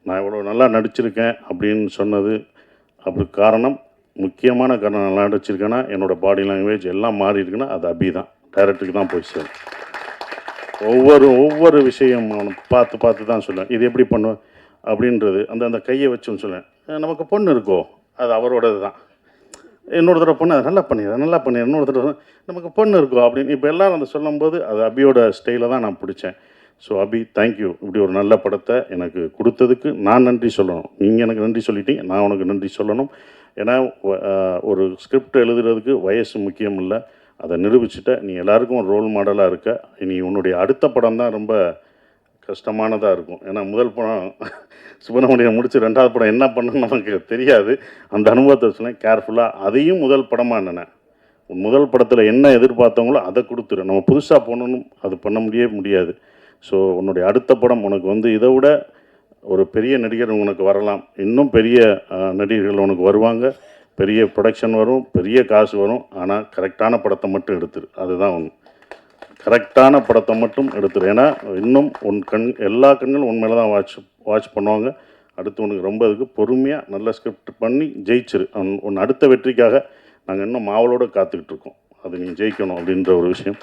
நான் இவ்வளோ நல்லா நடிச்சிருக்கேன் அப்படின்னு சொன்னது அப்படி காரணம், முக்கியமான காரணம் நல்லா நடிச்சிருக்கேன்னா என்னோடய பாடி லாங்குவேஜ் எல்லாம் மாறி இருக்குன்னா அது அபி தான். டைரக்டருக்கு தான் போய் சேரும். ஒவ்வொரு விஷயம் அவனை பார்த்து பார்த்து தான் சொல்லுவேன். இது எப்படி பண்ணுவேன் அப்படின்றது அந்த கையை வச்சுன்னு சொல்லுவேன். நமக்கு பொண்ணு இருக்கோ அது அவரோடது தான். இன்னொரு தடவை பொண்ணு அதை நல்லா பண்ணிடுறேன் இன்னொரு தடவை நமக்கு பொண்ணு இருக்கோ அப்படின்னு இப்போ எல்லோரும் அதை சொல்லும்போது அது அபியோட ஸ்டைலை தான் நான் பிடிச்சேன். ஸோ அபி தேங்க்யூ, இப்படி ஒரு நல்ல படத்தை எனக்கு கொடுத்ததுக்கு நான் நன்றி சொல்லணும். நீங்கள் எனக்கு நன்றி சொல்லிட்டீங்க, நான் உனக்கு நன்றி சொல்லணும். ஏன்னா ஒரு ஸ்கிரிப்ட் எழுதுறதுக்கு வயசு முக்கியம் இல்லை, அதை நிரூபிச்சுட்ட. நீ எல்லாருக்கும் ஒரு ரோல் மாடலாக இருக்க. இனி உன்னுடைய அடுத்த படம் தான் ரொம்ப கஷ்டமானதாக இருக்கும். ஏன்னா முதல் படம் சுப்பிரமணியம் முடித்து 2வது படம் என்ன பண்ணணும்னு நமக்கு தெரியாது. அந்த அனுபவத்தை சொன்னேன் கேர்ஃபுல்லாக. அதையும் முதல் படமாக என்னென்ன முதல் படத்தில் என்ன எதிர்பார்த்தவங்களோ அதை கொடுத்துரு. நம்ம புதுசாக போகணும் அது பண்ண முடியாது. ஸோ உன்னுடைய அடுத்த படம் உனக்கு இதை விட ஒரு பெரிய நடிகர் உனக்கு வரலாம், இன்னும் பெரிய நடிகர்கள் உனக்கு வருவாங்க, பெரிய ப்ரொடக்ஷன் வரும், பெரிய காசு வரும். ஆனால் கரெக்டான படத்தை மட்டும் எடுத்துரு. அதுதான் ஒன்று, கரெக்டான படத்தை மட்டும் எடுத்துரு. ஏன்னா இன்னும் எல்லா கண்களும் உன் மேலே தான் வாட்ச் பண்ணுவாங்க. அடுத்து உனக்கு ரொம்ப இதுக்கு பொறுமையாக நல்ல ஸ்கிரிப்ட் பண்ணி ஜெயிச்சிரு. உன் அடுத்த வெற்றிக்காக நாங்கள் இன்னும் மாவலோடு காத்துக்கிட்டு இருக்கோம். அது நீ ஜெயிக்கணும் அப்படின்ற ஒரு விஷயம்.